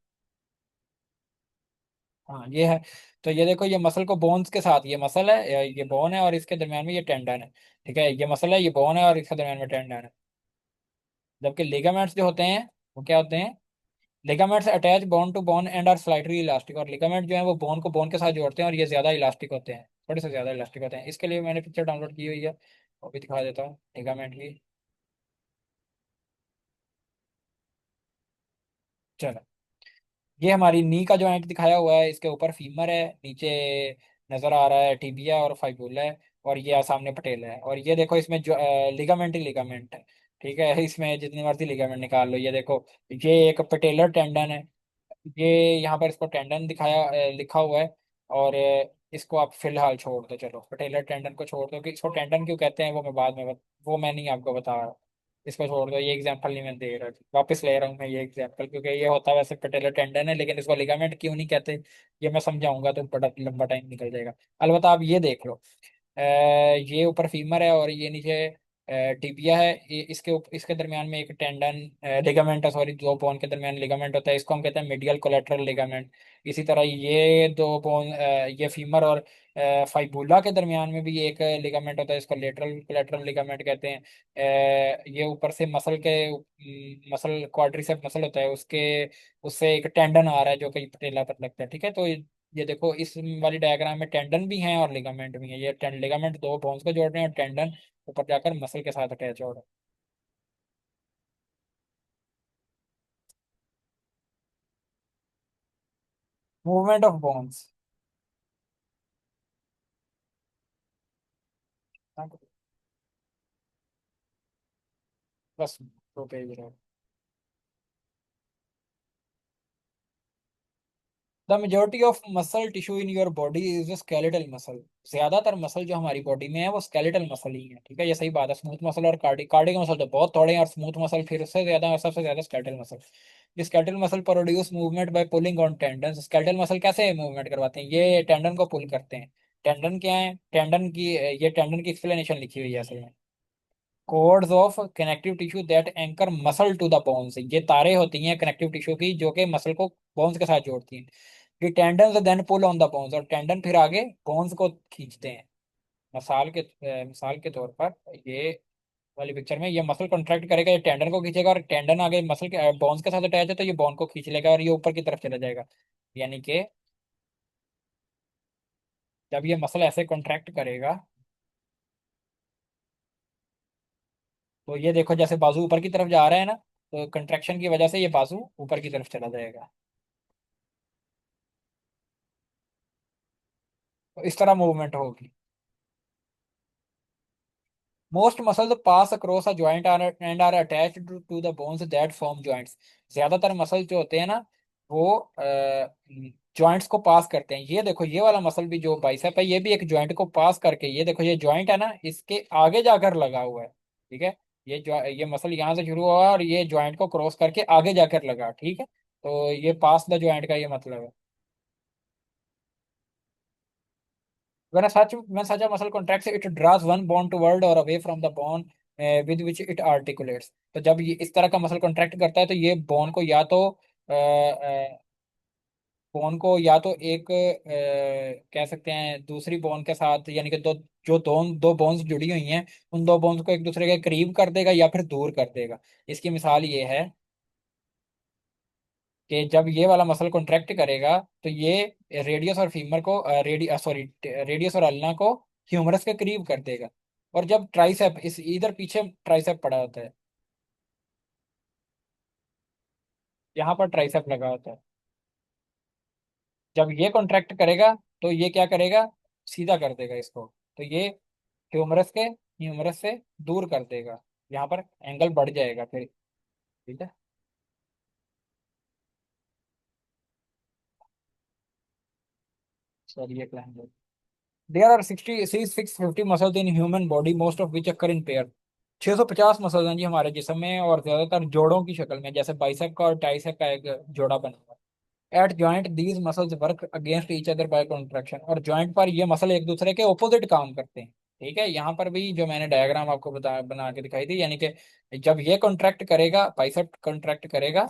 हाँ, ये है। तो ये देखो, ये मसल को बोन्स के साथ, ये मसल है, ये बोन है, और इसके दरमियान में ये टेंडन है। ठीक है, ये मसल है, ये बोन है, और इसके दरमियान में टेंडन है। जबकि लिगामेंट्स जो होते हैं वो क्या होते हैं? Ligaments attach bone to bone and are slightly elastic, और लिगामेंट जो है वो बोन को बोन के साथ जोड़ते हैं, और ये ज्यादा इलास्टिक होते हैं, थोड़े से ज्यादा इलास्टिक होते हैं। इसके लिए मैंने पिक्चर डाउनलोड की हुई है, वो भी दिखा देता हूँ लिगामेंट की। चलो, ये हमारी नी का जॉइंट दिखाया हुआ है, इसके ऊपर फीमर है, नीचे नजर आ रहा है टिबिया और फाइबुला है, और ये सामने पटेला है। और ये देखो, इसमें जो लिगामेंट ही लिगामेंट है। ठीक है, इसमें जितनी मर्जी लिगामेंट निकाल लो। ये देखो, ये एक पटेलर टेंडन है। ये यहाँ पर इसको टेंडन दिखाया लिखा हुआ है। और इसको आप फिलहाल छोड़ दो, चलो पटेलर टेंडन को छोड़ दो। कि इसको टेंडन क्यों कहते हैं वो मैं बाद में वो मैं नहीं आपको बता रहा। इसको छोड़ दो, ये एग्जांपल नहीं मैं दे रहा, वापस ले रहा हूँ मैं ये एग्जांपल, क्योंकि ये होता वैसे पटेलर टेंडन है लेकिन इसको लिगामेंट क्यों नहीं कहते ये मैं समझाऊंगा तो बड़ा लंबा टाइम निकल जाएगा। अलबत्ता आप ये देख लो, ये ऊपर फीमर है और ये नीचे टिबिया है। इसके दरमियान में एक टेंडन लिगामेंट है, सॉरी, दो बोन के दरमियान लिगामेंट होता है, इसको हम कहते हैं मीडियल कोलेटरल लिगामेंट। इसी तरह ये दो बोन, ये फीमर और फाइबुला के दरमियान में भी एक लिगामेंट होता है, इसको लेटरल कोलेटरल लिगामेंट कहते हैं। ये ऊपर से मसल क्वाड्रिसेप मसल होता है, उसके उससे एक टेंडन आ रहा है जो कि पटेला पर लगता है। ठीक है, तो ये देखो, इस वाली डायग्राम में टेंडन भी हैं और लिगामेंट भी हैं। ये लिगामेंट दो बोन्स को जोड़ रहे हैं और टेंडन ऊपर जाकर मसल के साथ अटैच हो रहा है। Movement of bones. बस दो पेज रहे। The majority of muscle tissue in your body is skeletal muscle. ज्यादातर मसल जो हमारी बॉडी में है वो स्केलेटल मसल ही है। ठीक है, ये सही बात है। स्मूथ मसल और कार्डिक मसल तो बहुत थोड़े हैं, और स्मूथ मसल फिर से ज्यादा, और सबसे ज्यादा skeletal muscle. Skeletal muscle produce movement by pulling on tendon. Skeletal muscle कैसे मूवमेंट करवाते हैं? ये टेंडन को पुल करते हैं। टेंडन क्या है? ये टेंडन की एक्सप्लेनेशन लिखी हुई है असल में। Cords of connective tissue that anchor muscle to the bones. ये तारे होती हैं कनेक्टिव टिश्यू की जो कि मसल को बोन्स के साथ जोड़ती हैं। ये tendon then pull on the bones, और टेंडन फिर आगे बोन्स को खींचते हैं। मिसाल के तौर पर ये वाली पिक्चर में ये मसल कॉन्ट्रैक्ट करेगा, ये टेंडन को खींचेगा, और टेंडन आगे मसल के बोन्स के साथ अटैच है तो ये बोन को खींच लेगा और ये ऊपर की तरफ चला जाएगा। यानी कि जब ये मसल ऐसे कॉन्ट्रैक्ट करेगा, तो ये देखो जैसे बाजू ऊपर की तरफ जा रहा है ना, तो कंट्रैक्शन की वजह से ये बाजू ऊपर की तरफ चला जाएगा। तो इस तरह मूवमेंट होगी। Most muscles pass across a joint and are attached to the bones that form joints. ज्यादातर मसल जो होते हैं ना, वो जॉइंट्स को पास करते हैं। ये देखो ये वाला मसल भी जो बाइसेप है, ये भी एक जॉइंट को पास करके, ये देखो ये जॉइंट है ना, इसके आगे जाकर लगा हुआ है। ठीक है, ये मसल यहाँ से शुरू हुआ और ये जॉइंट को क्रॉस करके आगे जाकर लगा। ठीक है, तो ये पास द जॉइंट का ये मतलब है। When such a muscle contracts, it draws one bone toward or away from the bone with which it articulates. तो जब ये इस तरह का मसल कॉन्ट्रैक्ट करता है, तो ये बोन को या तो बोन को या तो एक कह सकते हैं दूसरी बोन के साथ, यानी कि दो बोन्स जुड़ी हुई हैं, उन दो बोन्स को एक दूसरे के करीब कर देगा या फिर दूर कर देगा। इसकी मिसाल ये है कि जब ये वाला मसल कॉन्ट्रैक्ट करेगा, तो ये रेडियस और फीमर को रेडियस और अल्ना को ह्यूमरस के करीब कर देगा। और जब ट्राइसेप इस इधर पीछे ट्राइसेप पड़ा होता है, यहाँ पर ट्राइसेप लगा होता है, जब ये कॉन्ट्रैक्ट करेगा, तो ये क्या करेगा, सीधा कर देगा इसको। तो ये ह्यूमरस से दूर कर देगा, यहाँ पर एंगल बढ़ जाएगा फिर। ठीक है। सर ये प्लान है। There are 650 muscles in human body, most of which occur in pair. 650 muscles हैं जी हमारे जिस्म में, और ज्यादातर जोड़ों की शक्ल में, जैसे बाइसेप का और ट्राइसेप का एक जोड़ा बना हुआ है। Eight joint these muscles work against each other by contraction. और जॉइंट पर ये मसल एक दूसरे के ऑपोजिट काम करते हैं। ठीक है, यहाँ पर भी जो मैंने डायग्राम आपको बना के दिखाई थी, यानी कि जब ये कॉन्ट्रैक्ट करेगा, बाइसेप कॉन्ट्रैक्ट करेगा,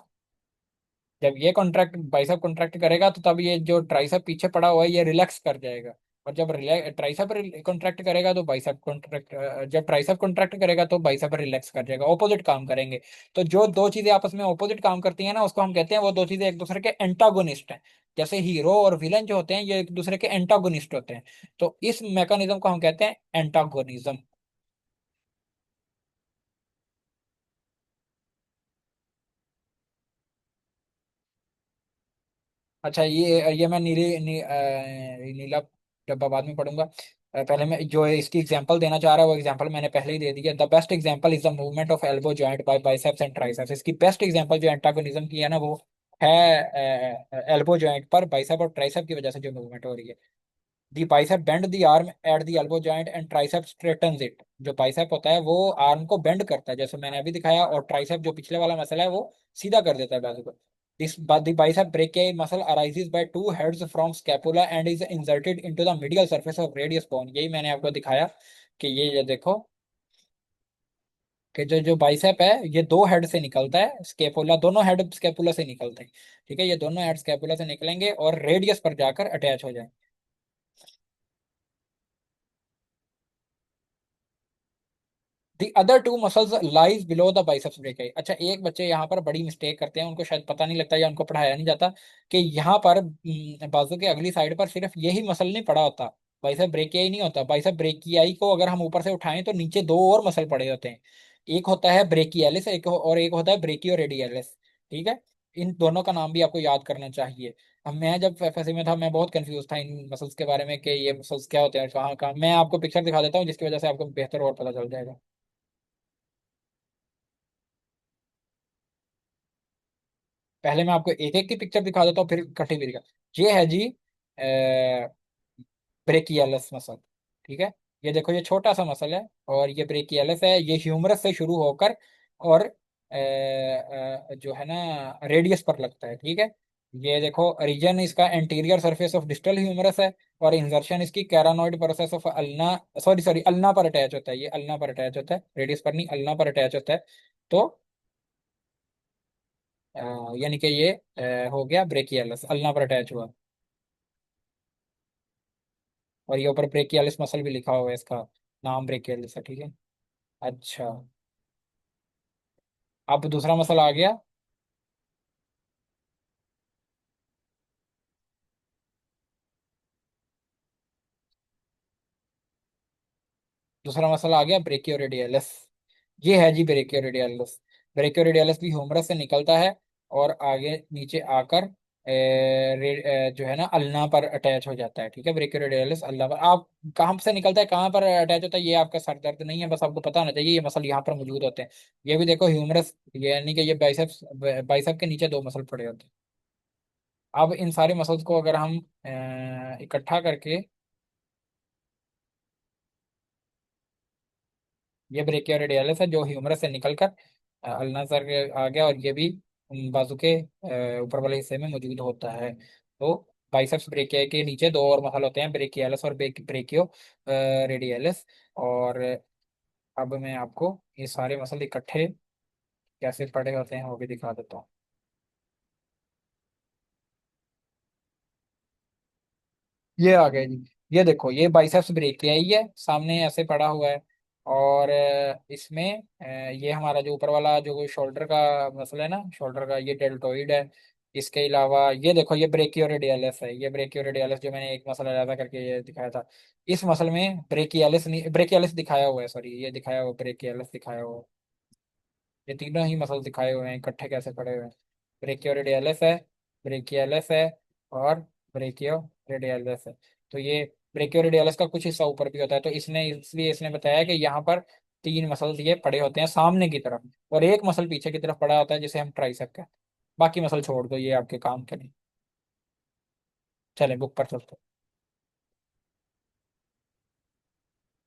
जब ये कॉन्ट्रैक्ट बाइसेप कॉन्ट्रैक्ट करेगा, तो तब ये जो ट्राइसेप पीछे पड़ा हुआ है ये रिलैक्स कर जाएगा। और जब ट्राइसेप कॉन्ट्रैक्ट करेगा तो बाइसेप कॉन्ट्रैक्ट, जब ट्राइसेप कॉन्ट्रैक्ट करेगा तो बाइसेप रिलैक्स कर जाएगा, ऑपोजिट काम करेंगे। तो जो दो चीजें आपस में ऑपोजिट काम करती हैं ना, उसको हम कहते हैं वो दो चीजें एक दूसरे के एंटागोनिस्ट हैं। जैसे हीरो और विलन जो होते हैं, ये एक दूसरे के एंटागोनिस्ट होते हैं। तो इस मैकेनिज्म को हम कहते हैं एंटागोनिज्म। अच्छा, ये मैं नीला डब्बा बाद में पढ़ूंगा। पहले मैं जो इसकी एग्जांपल देना चाह रहा हूँ, वो एग्जांपल मैंने पहले ही दे दिया। The best example is the movement of elbow joint by biceps and triceps. इसकी बेस्ट एग्जांपल जो एंटागोनिज्म की है ना, वो है एल्बो जॉइंट पर बाइसेप और ट्राइसेप की वजह से जो मूवमेंट हो रही है। The bicep bend the arm at the elbow joint and tricep straightens it. जो बाइसेप होता है वो आर्म को बेंड करता है, जैसे मैंने अभी दिखाया, और ट्राइसेप जो पिछले वाला मसल है वो सीधा कर देता है बाजू को। This the bicep brachii muscle arises by two heads from scapula and is inserted into the medial surface of radius bone. यही मैंने आपको दिखाया कि ये देखो कि जो जो बाइसेप है, ये दो हेड से निकलता है, स्केपुला दोनों हेड स्केपुला से निकलते हैं। ठीक है, ये दोनों हेड स्केपुला से निकलेंगे और रेडियस पर जाकर अटैच हो जाएंगे। The other two muscles lies below the biceps brachii. अच्छा, एक बच्चे यहाँ पर बड़ी मिस्टेक करते हैं, उनको शायद पता नहीं लगता या उनको पढ़ाया नहीं जाता कि यहाँ पर बाजू के अगली साइड पर सिर्फ यही मसल नहीं पड़ा होता, बाइसेप ब्रेकियाई नहीं होता। बाइसेप ब्रेकियाई को अगर हम ऊपर से उठाएं तो नीचे दो और मसल पड़े होते हैं। एक होता है ब्रेकियलिस, और एक होता है ब्रेकियो रेडियलिस। ठीक है, इन दोनों का नाम भी आपको याद करना चाहिए। अब मैं जब एफएससी में था, मैं बहुत कंफ्यूज था इन मसल्स के बारे में कि ये मसल्स क्या होते हैं, कहाँ कहाँ। मैं आपको पिक्चर दिखा देता हूँ जिसकी वजह से आपको बेहतर और पता चल जाएगा। पहले मैं आपको एक एक की पिक्चर दिखा देता हूँ, फिर इकट्ठी भी दिखा। ये है जी ब्रेकियलिस मसल। ठीक है, ये देखो ये छोटा सा मसल है, और ये ब्रेकियलिस है, ये ह्यूमरस से शुरू होकर और जो है ना रेडियस पर लगता है। ठीक है, ये देखो रीजन इसका anterior surface of distal humerus है, और इंसर्शन इसकी coronoid process of ulna, sorry sorry ulna पर अटैच होता है। ये अल्ना पर अटैच होता है, रेडियस पर नहीं, अल्ना पर अटैच होता है। तो अ, यानी कि ये हो गया ब्रेकियलिस, अल्ना पर अटैच हुआ। और ये ऊपर ब्रेकियलिस मसल भी लिखा हुआ है, इसका नाम ब्रेकियलिस है। ठीक है। अच्छा, अब दूसरा मसल आ गया। दूसरा मसल आ गया ब्रेकियोरेडियलिस। ये है जी ब्रेकियोरेडियलिस। ब्रेकियोरेडियलिस भी ह्यूमरस से निकलता है और आगे नीचे आकर जो है ना अल्ना पर अटैच हो जाता है। ठीक है, ब्रेकियोरेडियलिस अल्ना पर। आप कहाँ से निकलता है, कहाँ पर अटैच होता है, ये आपका सर दर्द नहीं है, बस आपको पता होना चाहिए ये मसल यहाँ पर मौजूद होते हैं। ये भी देखो ह्यूमरस, ये यानी कि ये बाइसेप्स, बाइसेप के नीचे दो मसल पड़े होते हैं। अब इन सारे मसल्स को अगर हम इकट्ठा करके, ये ब्रेकियोरेडियलिस है जो ह्यूमरस से निकलकर अल्ना सर के आ गया, और ये भी बाजू के ऊपर वाले हिस्से में मौजूद होता है। तो बाइसेप्स ब्रेकिया के नीचे दो और मसल होते हैं, ब्रेकियालिस और ब्रेकियो रेडियलिस। और अब मैं आपको ये सारे मसल इकट्ठे कैसे पड़े होते हैं वो भी दिखा देता हूँ। ये आ गया जी। ये देखो ये बाइसेप्स ब्रेकिया ही है, सामने ऐसे पड़ा हुआ है। और इसमें ये हमारा जो ऊपर वाला जो शोल्डर का मसल है ना, शोल्डर का, ये डेल्टोइड है। इसके अलावा ये देखो ये ब्रेकियोरेडियलिस है, ये ब्रेकियोरेडियलिस जो मैंने एक मसल अलग करके ये दिखाया था। इस मसल में ब्रेकियालिस नहीं, ब्रेकियालिस दिखाया हुआ है, सॉरी ये दिखाया हुआ, ब्रेकियालिस दिखाया हुआ है। ये तीनों ही मसल दिखाए हुए हैं, इकट्ठे कैसे पड़े हुए हैं। ब्रेकियोरेडियलिस है, ब्रेकियालिस है, और ब्रेकियोरेडियलिस है। तो ये ब्रेकियोरेडियलिस का कुछ हिस्सा ऊपर भी होता है, तो इसने इसलिए इसने बताया कि यहाँ पर तीन मसल ये पड़े होते हैं सामने की तरफ, और एक मसल पीछे की तरफ पड़ा होता है जिसे हम ट्राइसेप कहते हैं। बाकी मसल छोड़ दो, ये आपके काम के नहीं। चले बुक पर चलते हैं।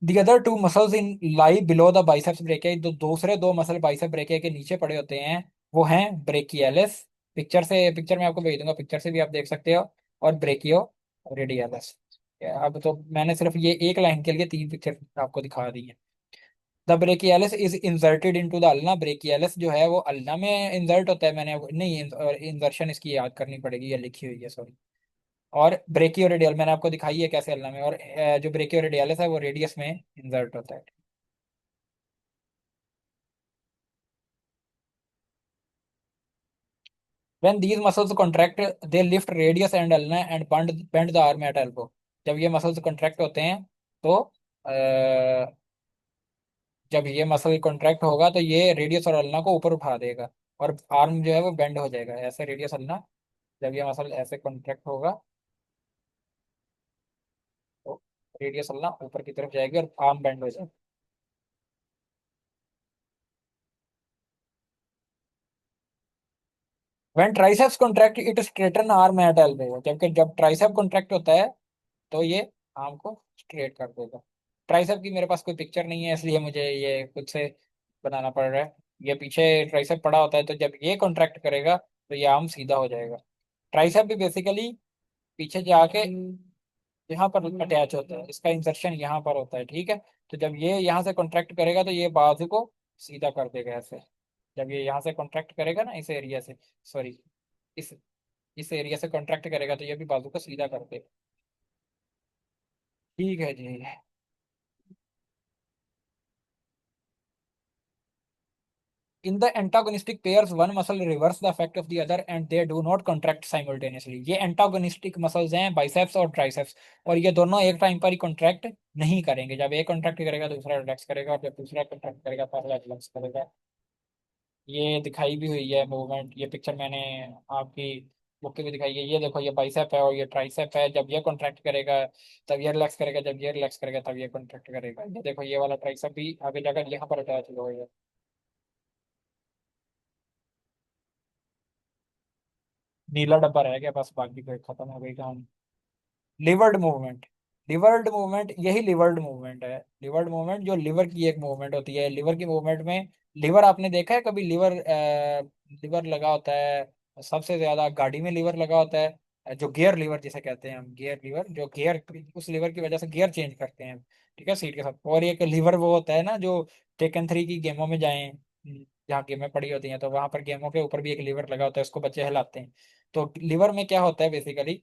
The other two muscles in lie below the biceps brachii, जो दूसरे दो मसल बाइसेप ब्रेकिया के नीचे पड़े होते हैं, वो हैं ब्रेकियलिस। पिक्चर में आपको भेज दूंगा, पिक्चर से भी आप देख सकते हो। और ब्रेकियो रेडियलिस। अब तो मैंने सिर्फ ये एक लाइन के लिए तीन पिक्चर आपको दिखा दी है। The brachialis is inserted into the ulna. Brachialis जो है वो अल्ना में इंसर्ट होता है, मैंने नहीं, इंसर्शन इसकी याद करनी पड़ेगी, ये लिखी हुई है सॉरी। और ब्रेकियो रेडियल मैंने आपको दिखाई है कैसे हलना में, और जो ब्रेकियो रेडियलिस है वो रेडियस में इंसर्ट होता है। When these muscles contract, they lift radius and ulna and bend the arm at elbow। जब ये मसल्स कॉन्ट्रैक्ट होते हैं तो अ, जब ये मसल कॉन्ट्रैक्ट होगा तो ये रेडियस और अल्ना को ऊपर उठा देगा, और आर्म जो है वो बेंड हो जाएगा, ऐसे रेडियस अल्ना। जब ये मसल ऐसे कॉन्ट्रैक्ट होगा तो रेडियस अल्ना ऊपर की तरफ जाएगी और आर्म बेंड हो जाएगा। When triceps contract, it straighten arm at elbow। जबकि जब ट्राइसेप कॉन्ट्रैक्ट होता है तो ये आर्म को स्ट्रेट कर देगा। ट्राइसेप की मेरे पास कोई पिक्चर नहीं है, इसलिए मुझे ये खुद से बनाना पड़ रहा है। ये पीछे ट्राइसेप पड़ा होता है, तो जब ये कॉन्ट्रैक्ट करेगा तो ये आर्म सीधा हो जाएगा। ट्राइसेप भी बेसिकली पीछे जाके यहाँ पर अटैच होता है, इसका इंसर्शन यहाँ पर होता है। ठीक है, तो जब ये यहाँ से कॉन्ट्रैक्ट करेगा तो ये बाजू को सीधा कर देगा ऐसे। जब ये यहाँ से कॉन्ट्रैक्ट करेगा ना इस एरिया से, सॉरी, इस इस एरिया से कॉन्ट्रैक्ट करेगा तो ये भी बाजू को सीधा कर देगा। ठीक है जी। In the antagonistic pairs, one muscle reverse the effect of the other and they do not contract simultaneously। ये antagonistic muscles हैं बाइसेप्स और ट्राइसेप्स, और ये दोनों एक टाइम पर ही कॉन्ट्रैक्ट नहीं करेंगे। जब एक कॉन्ट्रैक्ट करेगा दूसरा रिलैक्स करेगा, और जब दूसरा कॉन्ट्रैक्ट करेगा पहला रिलैक्स करेगा। ये दिखाई भी हुई है मूवमेंट, ये पिक्चर मैंने आपकी बुक की भी दिखाई है। ये देखो ये बाइसेप है और ये ट्राइसेप है, जब ये कॉन्ट्रैक्ट करेगा तब ये रिलैक्स करेगा, जब ये रिलैक्स करेगा तब ये कॉन्ट्रैक्ट करेगा। ये देखो ये वाला ट्राइसेप भी आगे जाकर यहाँ पर अटैच होगा। नीला डब्बा रह गया बस, बाकी कोई खत्म हो गई कहानी। लिवर्ड मूवमेंट। लिवर्ड मूवमेंट, यही लिवर्ड मूवमेंट है। लिवर्ड मूवमेंट जो लिवर की एक मूवमेंट होती है, लिवर की मूवमेंट में लिवर आपने देखा है कभी, लिवर लिवर लगा होता है सबसे ज्यादा गाड़ी में, लिवर लगा होता है जो गियर लिवर जिसे कहते हैं हम, गियर लिवर, जो गियर, उस लिवर की वजह से गियर चेंज करते हैं। ठीक है, सीट के साथ। और एक लिवर वो होता है ना जो टेकन 3 की गेमों में जाए, जहाँ गेमें पड़ी होती हैं तो वहां पर गेमों के ऊपर भी एक लिवर लगा होता है, उसको बच्चे हिलाते हैं। तो लिवर में क्या होता है बेसिकली,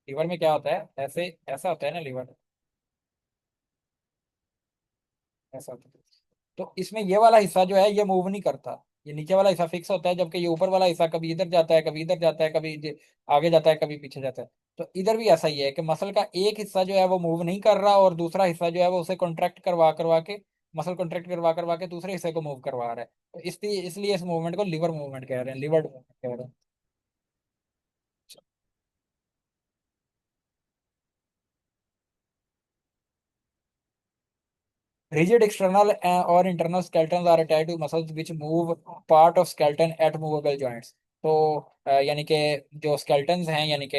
लीवर में क्या होता है, ऐसे ऐसा होता है ना लीवर, ऐसा होता है। तो इसमें ये वाला हिस्सा जो है ये मूव नहीं करता, ये नीचे वाला हिस्सा फिक्स होता है, जबकि ये ऊपर वाला हिस्सा कभी इधर जाता है, कभी इधर जाता है, कभी आगे जाता है, कभी पीछे जाता है। तो इधर भी ऐसा ही है कि मसल का एक हिस्सा जो है वो मूव नहीं कर रहा, और दूसरा हिस्सा जो है वो उसे कॉन्ट्रैक्ट करवा करवा के मसल कॉन्ट्रैक्ट करवा करवा के दूसरे हिस्से को मूव करवा रहा है। तो इसलिए इसलिए इस मूवमेंट को लिवर मूवमेंट कह रहे हैं, लिवर मूवमेंट कह रहे हैं। Rigid external or internal skeletons are attached to muscles which move part of skeleton at movable joints। तो यानी कि जो skeletons हैं, यानी कि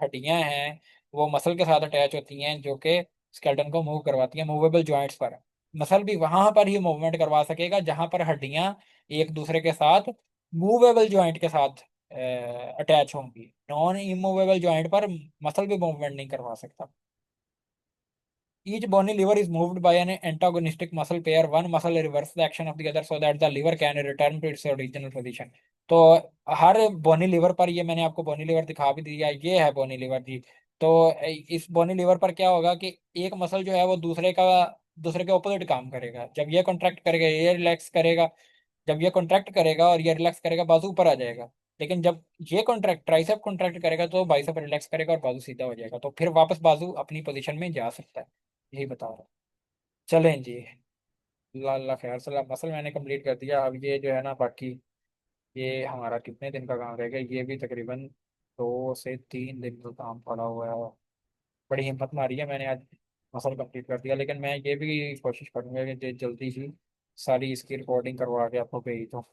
हड्डियां हैं, वो मसल के साथ अटैच होती हैं, जो कि skeleton को मूव करवाती हैं मूवेबल जॉइंट्स पर। मसल भी वहां पर ही मूवमेंट करवा सकेगा जहां पर हड्डियां एक दूसरे के साथ मूवेबल जॉइंट के साथ अटैच होंगी। नॉन इमूवेबल जॉइंट पर मसल भी मूवमेंट नहीं करवा सकता। Each bony lever is moved by an antagonistic muscle pair. One muscle reverses the action of the other so that the lever can return to its original position। तो हर बोनी लीवर पर, ये मैंने आपको बोनी लीवर दिखा भी दिया, ये है बोनी लीवर जी। तो इस बोनी लीवर पर क्या होगा कि एक मसल जो है वो दूसरे के ऑपोजिट काम करेगा। जब ये कॉन्ट्रैक्ट करेगा ये रिलैक्स करेगा, जब ये कॉन्ट्रैक्ट करेगा और ये रिलैक्स करेगा बाजू ऊपर आ जाएगा। लेकिन जब ये कॉन्ट्रैक्ट ट्राइसेप कॉन्ट्रैक्ट करेगा तो बाइसेप रिलैक्स करेगा और बाजू सीधा हो जाएगा, तो फिर वापस बाजू अपनी पोजीशन में जा सकता है। यही बता रहा हूँ। चलें जी। अल्लाह खैर, चला मसल मैंने कंप्लीट कर दिया। अब ये जो है ना, बाकी ये हमारा कितने दिन का काम रहेगा, ये भी तकरीबन 2 से 3 दिन का काम पड़ा हुआ है। बड़ी हिम्मत मारी है मैंने आज, मसल कंप्लीट कर दिया। लेकिन मैं ये भी कोशिश करूंगा कि जल्दी ही सारी इसकी रिकॉर्डिंग करवा के आपको भेज दूँ।